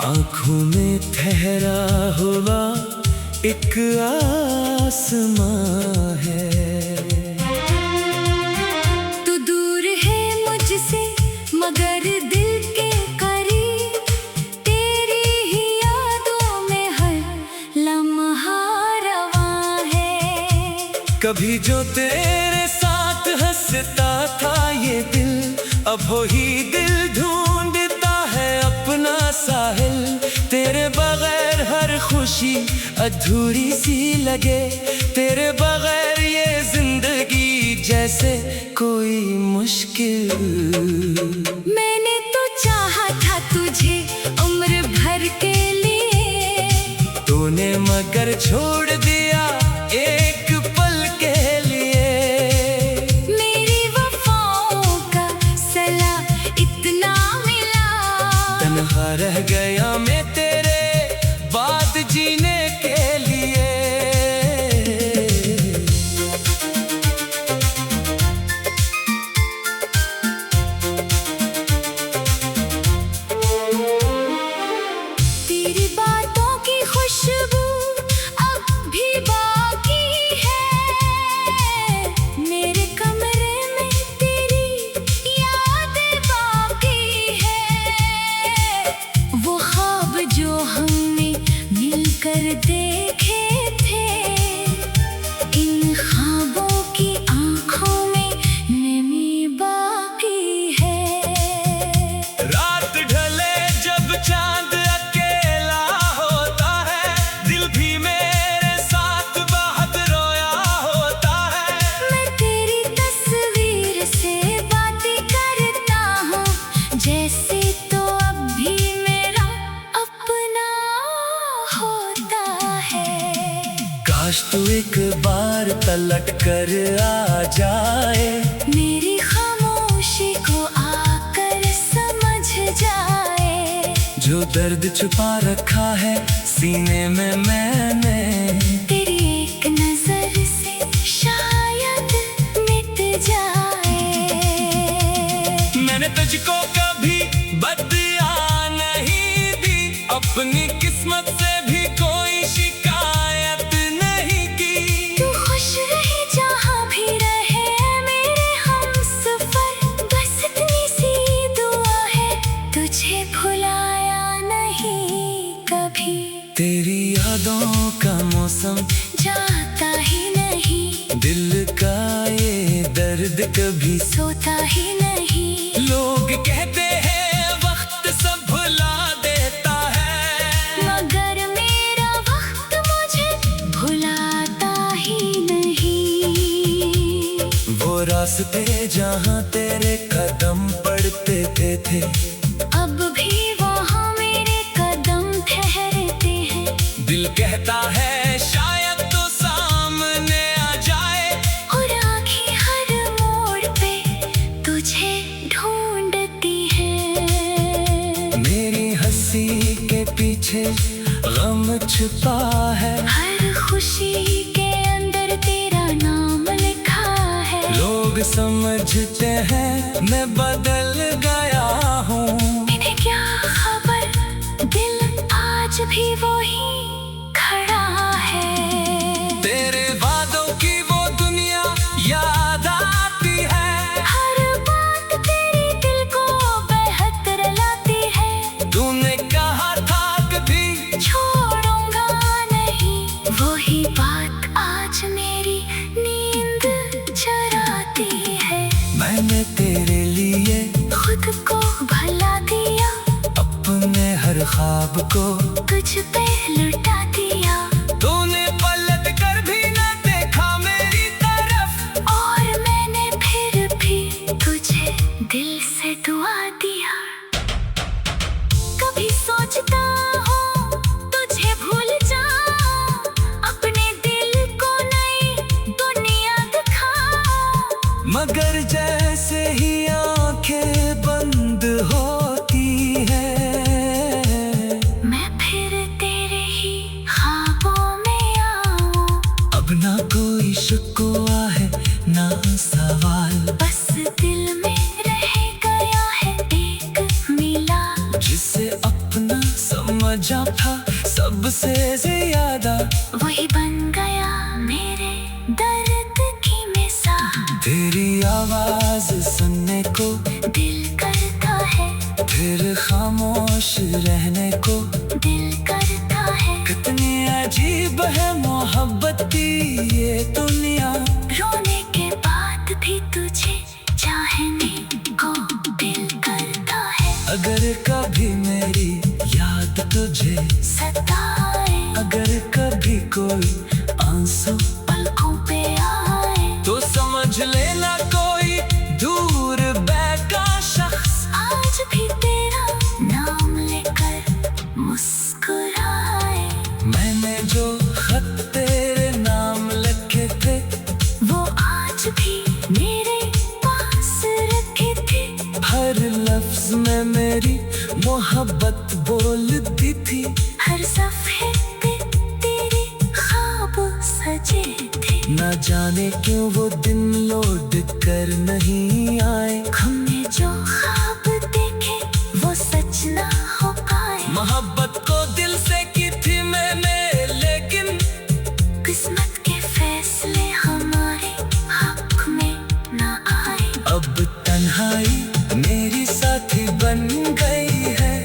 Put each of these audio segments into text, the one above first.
आँखों में ठहरा हुआ एक आसमां है। तू दूर है मुझसे मगर दिल के करीब, तेरी ही यादों में हर लम्हा रवां है। कभी जो तेरे साथ हंसता था ये दिल, अब वही दिल ढूंढता है अपना साहिल। तेरे बगैर हर खुशी अधूरी सी लगे, तेरे बगैर ये जिंदगी जैसे कोई मुश्किल। मैंने तो चाहा था तुझे उम्र भर के लिए, तूने मगर छोड़ दिया एक पल के लिए। मेरी वफाओं का सला इतना मिला, तन्हा रह गया मैं तेरे बाद जीने के लिए। तेरी बातों की खुशबू अब भी बाकी है, मेरे कमरे में तेरी यादें बाकी है। वो ख्वाब जो हमने मिलकर देखे थे, इन ख्वाबों की आंखों में नमी बाकी है। रात ढले जब चांद अकेला होता है, दिल भी मेरे साथ बहुत रोया होता है। मैं तेरी तस्वीर से बातें करता हूँ, जैसे तो अब भी मेरा अपना होता है। काश तू एक बार पलट कर आ जाए, मेरी खामोशी को आकर समझ जाए। जो दर्द छुपा रखा है सीने में मैंने, तेरी एक नजर से शायद मिट जाए। मैंने तुझको कभी बदया नहीं दी, अपनी किस्मत से भी कोई शिकायत नहीं की। तू खुश रहे जहाँ भी रहे मेरे हमसफर, बस इतनी सी दुआ है तुझे भुलाया नहीं कभी। तेरी यादों का मौसम जाता ही नहीं, दिल का ये दर्द कभी सोता ही नहीं। लोग कहते हैं वक्त सब भुला देता है, मगर मेरा वक्त मुझे भुलाता ही नहीं। वो रास्ते जहाँ तेरे कदम पड़ते थे, अब भी वहाँ मेरे कदम ठहरते हैं। दिल कहता है शायद तो सामने आ जाए, और आँखें हर मोड़ पे तुझे ढूंढती हैं। मेरी हंसी के पीछे गम छुपा है, हर खुशी के अंदर तेरा नाम लिखा है। लोग समझते हैं मैं बदल गया हूँ। इन्हें क्या खबर, दिल आज भी वही खड़ा है। तेरे वादों की वो दुनिया याद आती है, हर बात तेरी दिल को बेहतर लाती है। तूने कहा था कभी छोड़ूंगा नहीं, वही बात आज मेरी नींद चुराती है। मैंने तेरे लिए खुद को भुला दिया, अपने हर ख्वाब को तुझ पे लुटा दिया। तूने पलट कर भी न देखा मेरी तरफ, और मैंने फिर भी तुझे दिल से दुआ दिया। कभी सोचता हूँ तुझे भूल जाऊं, अपने दिल को नई दुनिया दिखाऊं। मगर जैसे ही आंखें बंद होती है, मैं फिर तेरे ही जहाँ था सबसे ज्यादा, वही बन गया मेरे दर्द की मिसाल। तेरी आवाज सुनने को दिल करता है, फिर खामोश रहने को दिल करता है। कितनी अजीब है मोहब्बत की ये दुनिया, रोने के बाद भी तुझे चाहने को दिल करता है। अगर कभी मेरी याद तुझे सताए, अगर कभी कोई आंसू पलकों पे आए, तो समझ लेना कोई दूर बैठा शख्स आज भी तेरा नाम लेकर मुस्कुराए। मैंने जो खत तेरे नाम लिखे थे, वो आज भी मेरे पास रखे थे। हर लफ्ज में मेरी मोहब्बत बोलती थी। हर सफ़े पे तेरे ख्वाब सजे थे। न जाने क्यों वो दिन लौट कर नहीं आए, हमने जो ख्वाब देखे वो सच ना हो पाए। मोहब्बत को दिल से की थी मैंने, लेकिन किस्मत के फैसले हमारे हक में ना आए। अब तन्हाई मेरी साथी बन गई है,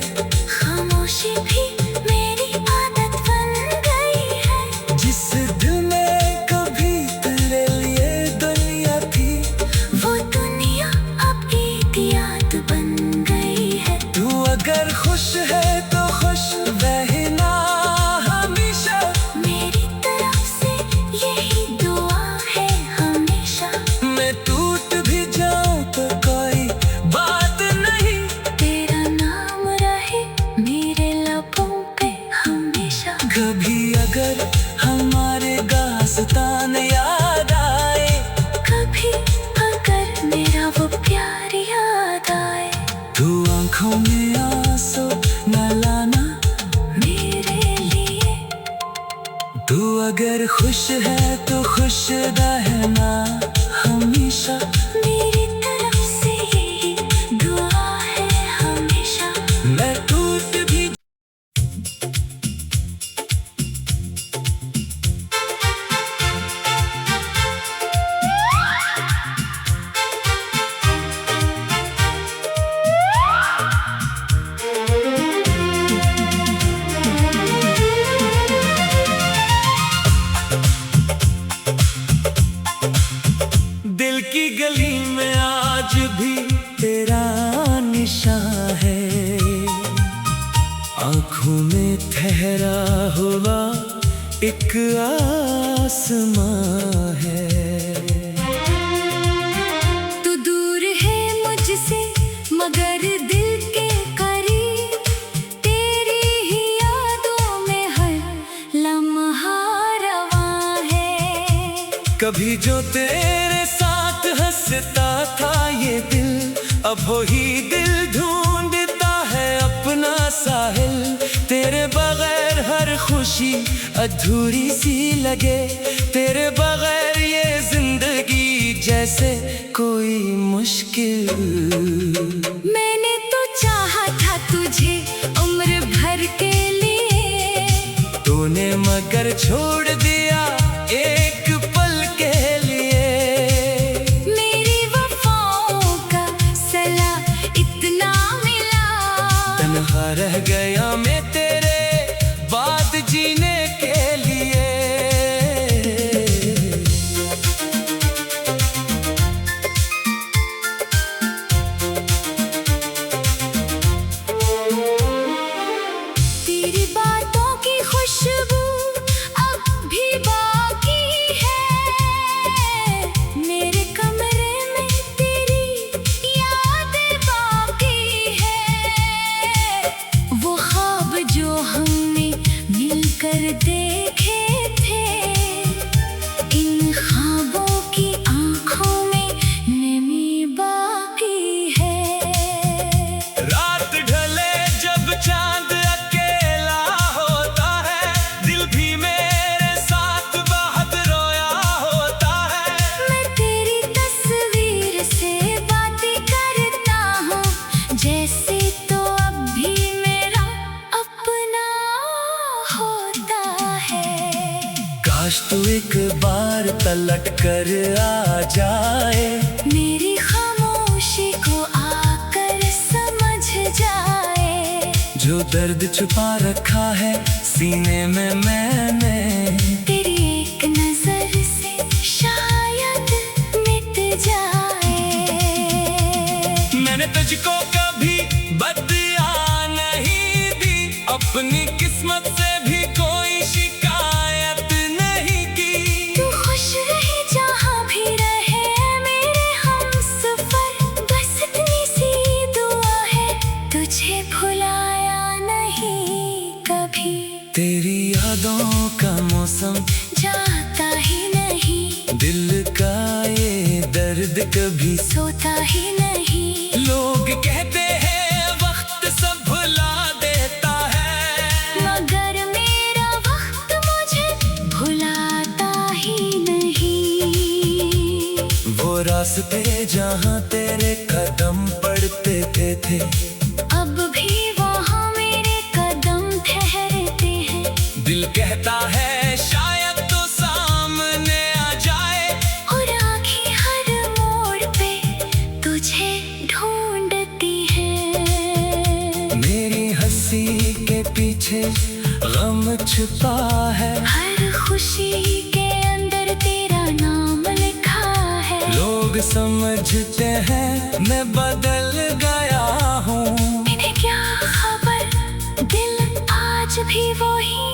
खामोशी भी मेरी आदत बन गई है। जिस दिल में कभी तेरे लिए दुनिया थी, वो दुनिया अब एक याद बन गई है। तू अगर खुश है तो खुश रहना हमेशा, मेरी तरफ से यही दुआ है हमेशा। मैं टूट भी जाऊं तो कोई बात नहीं, तेरा नाम रहे मेरे लबों पे हमेशा। कभी अगर हमारे दास्तान याद आए, कभी अगर मेरा वो प्यार याद आए, तू आंखों में आंसू न लाना मेरे लिए। तू अगर खुश है तो खुश रहना हमेशा। मेरी तरफ से यही दुआ है हमेशा। मैं टूट भी दिल की गली में आज भी तेरा निशान है, आंखों में ठहरा हुआ एक आसमां है। तू दूर है मुझसे मगर दिल के करीब, तेरी ही यादों में हर लम्हा रवां है। कभी जो तेरे साथ हंसता था ये दिल, अब वही दिल ढूंढता है अपना साहिल। तेरे बगैर हर खुशी अधूरी सी लगे, तेरे बगैर ये जिंदगी जैसे कोई मुश्किल। मैंने तो चाहा था तुझे उम्र भर के लिए, तूने मगर छोड़ दिया एक पल के लिए। मेरी वफाओं का सला इतना मिला, तन्हा रह गया मैं तेरे बाद जीने के लिए। तेरी बातों की खुशबू अब भी बाकी है। मेरे कमरे में तेरी यादें बाकी है। वो ख्वाब जो हमने मिलकर देखे थे, इन ख्वाबों की आंखों में नमी बाकी है। रात ढले जब चांद अकेला होता है, दिल भी मेरे साथ बहुत रोया होता है। मैं तेरी तस्वीर से बातें करता हूँ, जैसे तो अब भी मेरा अपना काश तू एक बार पलट कर आ जाए, मेरी खामोशी को आकर समझ जाए। जो दर्द छुपा रखा है सीने में मैंने, तेरी एक नजर से शायद मिट जाए। मैंने तुझको कभी बदया नहीं दी, अपनी किस्मत से भी कोई शिकायत नहीं की। तू खुश रहे जहाँ भी रहे मेरे हमसफर, बस इतनी सी दुआ है तुझे भुलाया नहीं कभी। तेरी यादों का मौसम जाता ही नहीं, दिल का ये दर्द कभी सोता ही नहीं। लोग कहते हैं वक्त सब भुला देता है, मगर मेरा वक्त मुझे भुलाता ही नहीं। वो रास्ते जहाँ तेरे कदम पड़ते थे, अब भी वहाँ मेरे कदम ठहरते हैं। दिल कहता है शायद तो सामने आ जाए, और आँखें हर मोड़ पे तुझे ढूंढती हैं। मेरी हंसी के पीछे गम छुपा है, हर खुशी के अंदर तेरा नाम लिखा है। लोग समझते हैं मैं बदल गया हूँ, इन्हें क्या खबर, दिल आज भी वही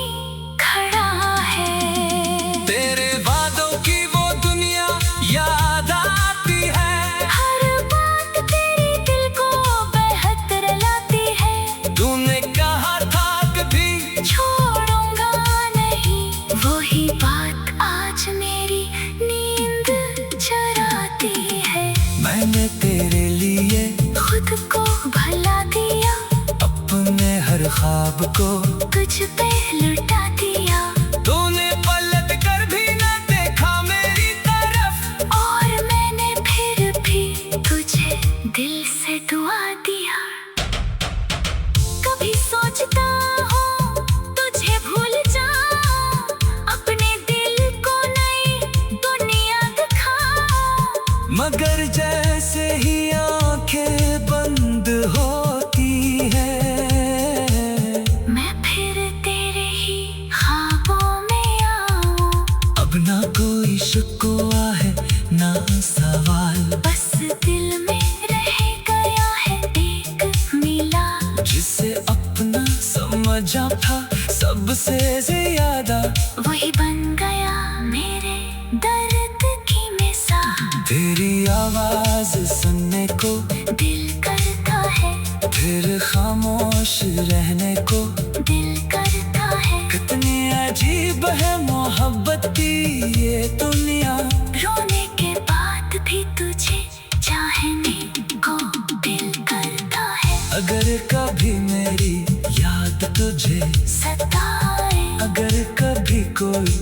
खड़ा है। तेरे वादों की वो दुनिया याद आती है, हर बात तेरे दिल को बेहद रुलाती है। तूने कहा था कभी छोड़ूंगा नहीं, वही बात आज मेरी नींद चुराती है। मैंने तेरे लिए खुद को भला दिया, अपने हर ख्वाब को तुझ पे लुटा दिया। तूने पलट कर भी न देखा मेरी तरफ, और मैंने फिर भी तुझे दिल से दुआ दिया। कभी सोचता हूँ तुझे भूल जाऊं, अपने दिल को नई दुनिया दिखाऊं। मगर जैसे ही आंखें बंद होती है, मैं फिर तेरे ही ख्वाबों में आऊं। अब ना कोई शिकवा है ना सवाल, बस दिल में रह गया है एक मिला। जिसे अपना समझा था सबसे ज्यादा, वही बन गया मेरे दर्द की मिसाल। तेरी आवाज सुनने को दिल करता है, फिर खामोश रहने को दिल करता है। कितनी अजीब है मोहब्बत की ये दुनिया, रोने के बाद भी तुझे चाहने को दिल करता है। अगर कभी मेरी याद तुझे सताए, अगर कभी कोई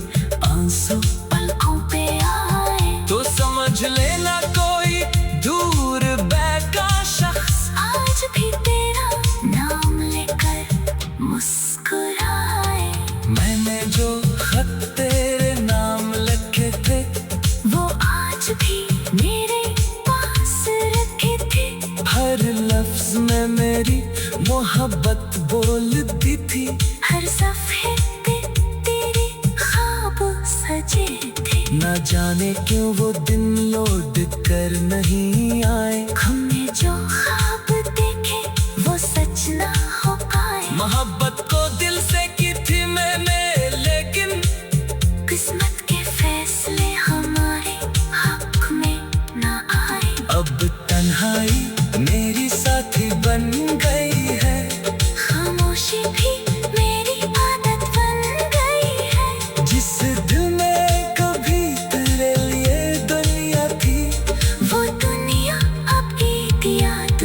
आंसू पलकों पे आए, तो समझ लेना कोई दूर बैठा शख्स आज भी तेरा नाम लेकर मुस्कुराए। मैंने जो खत तेरे नाम लिखे थे, वो आज भी मेरे पास रखे थे। हर लफ्ज में मेरी मोहब्बत बोलती थी। हर सफ़े पे तेरे ख्वाब सजे थे। न जाने क्यों वो दिन लौट कर नहीं आए, हमने जो ख्वाब देखे वो सच ना हो पाए। मोहब्बत को दिल से की थी मैंने, लेकिन किस्मत के फैसले हमारे हक में ना आए। अब तन्हाई मेरी साथी बन गई है, खामोशी भी मेरी आदत बन गई है। जिस दिल में कभी तेरे लिए दुनिया थी, वो दुनिया अब एक याद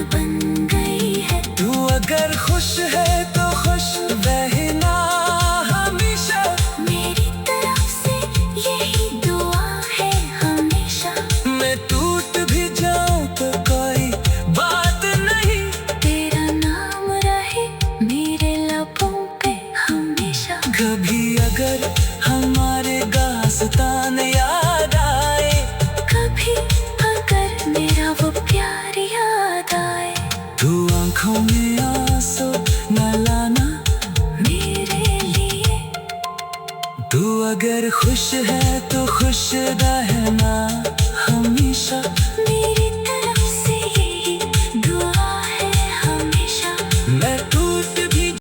अगर खुश है तो खुश रहना हमेशा, मेरी तरफ से यही दुआ है हमेशा। मैं टूट भी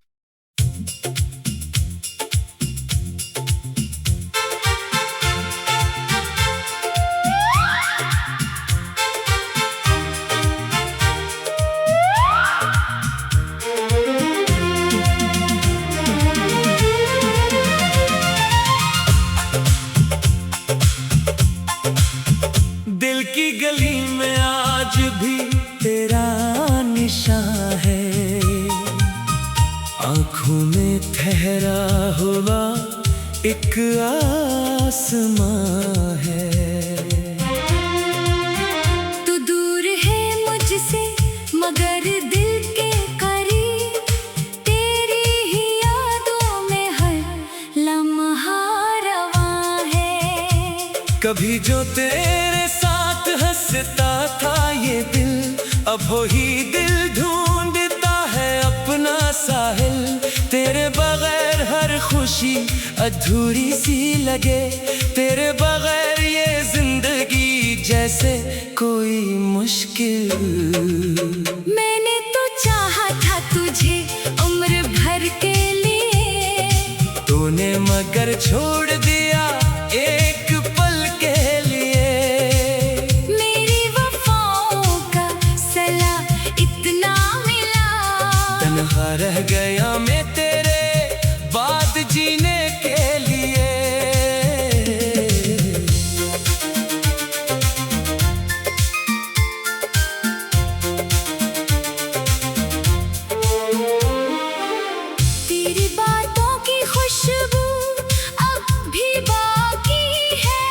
दिल की गली में आज भी तेरा निशान है, आंखों में ठहरा हुआ एक आसमां है। तू दूर है मुझसे मगर दिल के करीब, तेरी ही यादों में हर लम्हा रवां है। कभी जो तेरे साथ हंसता था ये दिल, अब वही दिल ढूंढता है अपना साहिल। तेरे बगैर हर खुशी अधूरी सी लगे, तेरे बगैर ये जिंदगी जैसे कोई मुश्किल। मैंने तो चाहा था तुझे उम्र भर के लिए, तूने मगर छोड़ दिया एक पल के लिए। मेरी वफाओं का सला इतना मिला, तन्हा रह गया मैं तेरे बाद जीने के लिए। तेरी बातों की खुशबू अब भी बाकी है,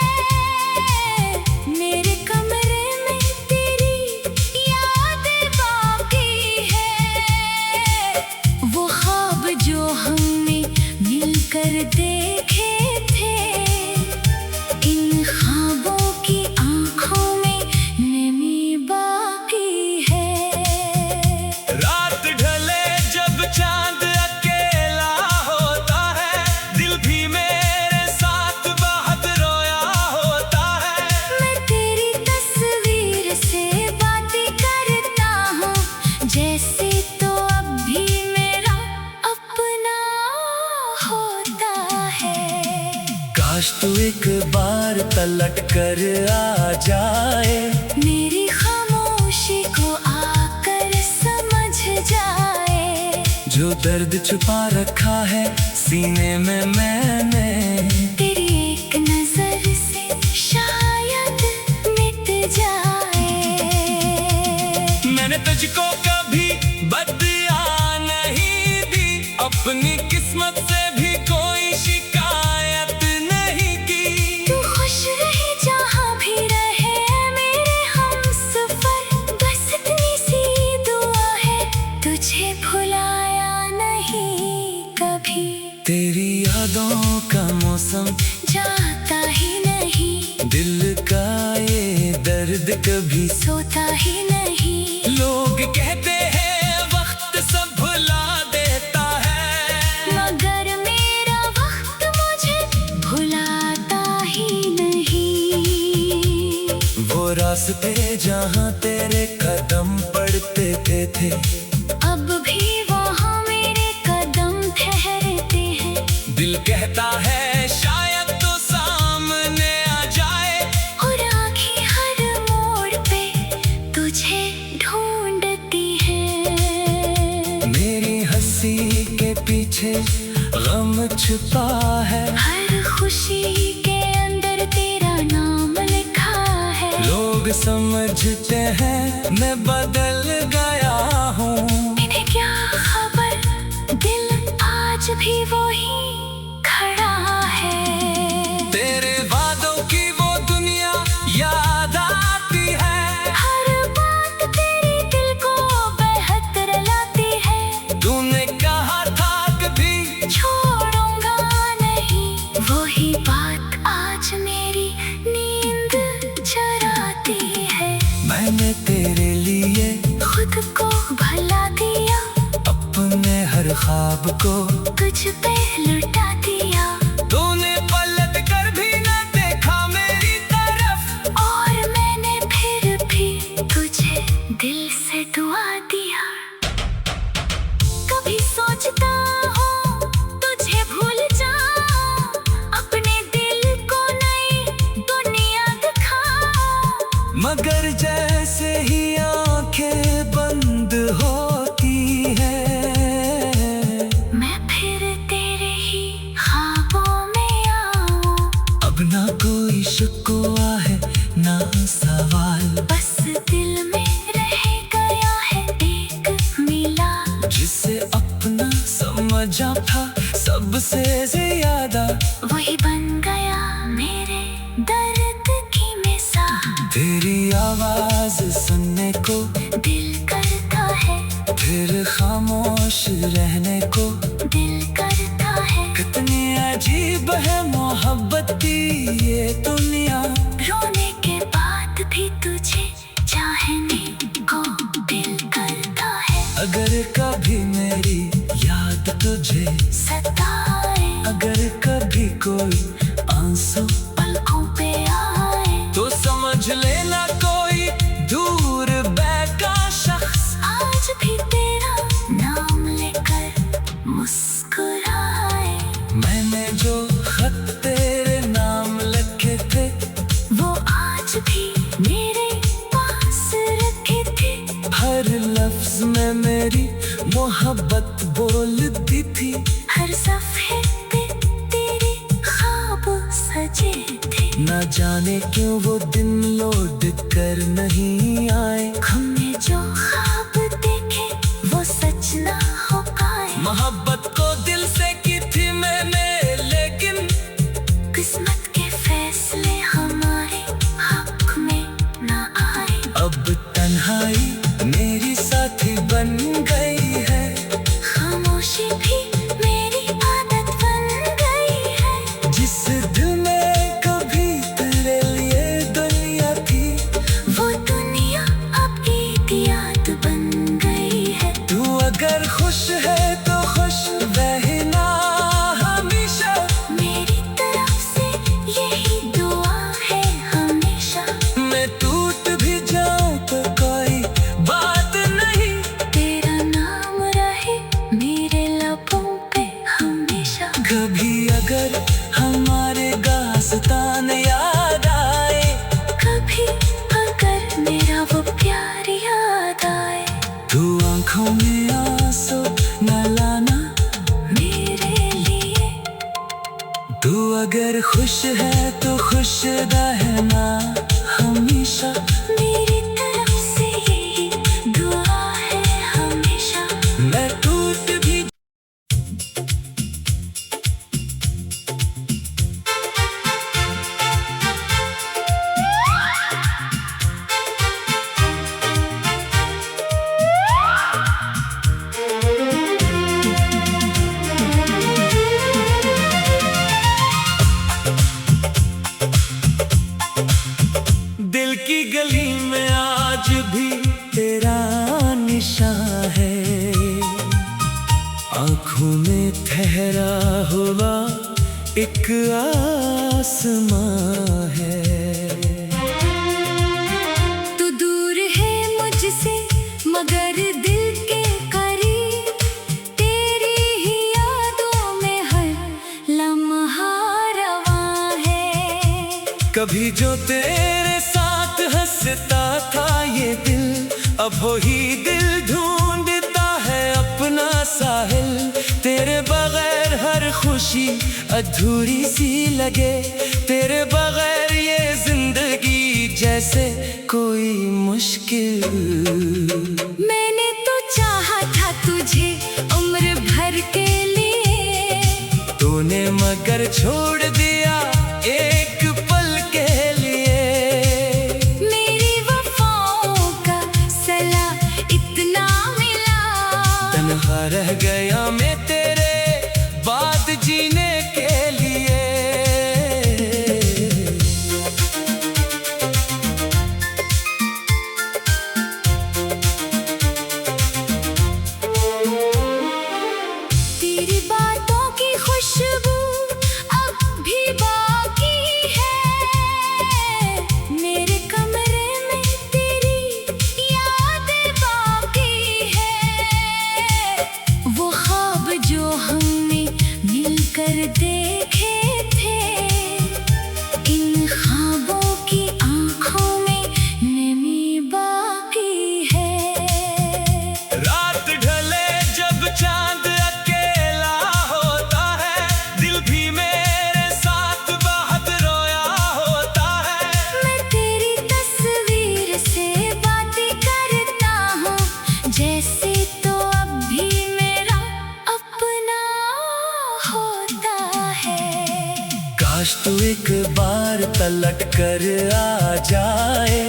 मेरे कमरे में तेरी यादें बाकी है। वो ख्वाब जो हमने मिलकर देखे थे, इन ख्वाबों की आंखों में नमी बाकी है। रात ढले जब चांद अकेला होता है, दिल भी मेरे साथ बहुत रोया होता है। मैं तेरी तस्वीर से बातें करता हूँ, जैसे तो अब भी मेरा अपना होता है। काश तू एक बार पलट कर आ जाए, मेरी खामोशी को आकर समझ जाए। जो दर्द छुपा रखा है सीने में मैंने। तेरी एक नजर से शायद मिट जाए। मैंने तुझको कभी बदया नहीं दी, अपनी किस्मत से भी कोई शिकायत नहीं की। तू खुश रहे जहाँ भी रहे मेरे हमसफर, बस इतनी सी दुआ है तुझे भुलाया नहीं कभी। तेरी यादों का मौसम जाता ही नहीं, दिल का ये दर्द कभी सोता ही नहीं। लोग कहते हैं वक्त सब भुला देता है, मगर मेरा वक्त मुझे भुलाता ही नहीं। वो रास्ते जहाँ तेरे कदम पड़ते थे, अब भी वहाँ मेरे कदम ठहरते हैं। दिल कहता है शायद तो सामने आ जाए, और आँखें हर मोड़ पे तुझे ढूंढती हैं। मेरी हंसी के पीछे गम छुपा है, हर खुशी के अंदर तेरा नाम लिखा है। लोग समझते हैं मैं बदल गया हूँ। इन्हें क्या खबर, दिल आज भी वही खड़ा है। तेरे वादों की वो दुनिया याद आती है, हर बात तेरे दिल को बेहतर लाती है। तूने कहा था कभी छोड़ूंगा नहीं, वही बात आज मेरी नींद चुराती है। मैंने तेरे लिए खुद को भुला दिया, अपने हर ख्वाब को तुझ पे लुटा दिया। तूने पलट तुझसे ज्यादा वही बन गया मेरे दर्द की मिसाल। तेरी आवाज सुनने को दिल करता है, फिर खामोश रहने को दिल करता है। कितनी अजीब है मोहब्बत की ये दुनिया, रोने के बाद भी तुझे चाहने को दिल करता है। अगर कभी मेरी याद तुझे सताए, अगर कभी कोई आंसू पलकों पे आए, तो समझ लेना कोई दूर बैठा शख्स आज भी तेरा नाम लेकर मुस्कुराए। मैंने जो खत तेरे नाम लिखे थे वो आज भी मेरे पास रखे थे। हर लफ्ज में मेरी मोहब्बत बोलती थी। हर सफ़े पे तेरे ख्वाब सजे थे। न जाने क्यों वो दिन लौट कर नहीं आए। हमने जो ख्वाब देखे वो सच ना हो पाए। मोहब्बत को दिल से की थी मैंने, लेकिन किस्मत के फैसले हमारे हक में ना आए। अब तन्हाई मेरी साथी बन गई है। खामोशी भी मेरी आदत बन गई है। जिस दिल में कभी तेरे लिए दुनिया थी, वो दुनिया अब एक याद बन गई है। तू अगर खुश है तो खुश रहना हमेशा। मेरी तरफ से यही दुआ है हमेशा। मैं टूट भी जाऊं तो कोई बात नहीं, तेरा नाम रहे मेरे लबों पे हमेशा। कभी अगर हमारे दास्तान याद आए, कभी अगर मेरा वो प्यार याद आए, तू आंखों में आंसू न लाना मेरे लिए। तू अगर खुश है तो खुश रहना हमेशा। मेरी तरफ से यही दुआ है हमेशा। मैं टूट भी दिल की गली में आज भी तेरा निशान है। आंखों में ठहरा हुआ एक आसमां है। तू दूर है मुझसे मगर दिल के करीब। तेरी ही यादों में हर लम्हा रवां है। कभी जो तेरे साथ हंसता था ये दिल, अब वही दिल ढूंढता है अपना साहिल। तेरे बगैर हर खुशी अधूरी सी लगे, तेरे बगैर ये जिंदगी जैसे कोई मुश्किल। मैंने तो चाहा था तुझे उम्र भर के लिए, तूने मगर छोड़ दिया एक पल के लिए। मेरी वफाओं का सला इतना मिला। तन्हा रह गया मैं तेरे बाद जीने के लिए। तेरी बातों की खुशबू अब भी बाकी है। मेरे कमरे में तेरी यादें बाकी है। वो ख्वाब जो हमने मिलकर देखे थे, इन ख्वाबों की आंखों में नमी बाकी है। रात ढले जब चांद अकेला होता है, दिल भी मेरे साथ बहुत रोया होता है। मैं तेरी तस्वीर से बातें करता हूँ, जैसे तो अब भी मेरा अपना होता काश तू एक बार पलट कर आ जाए।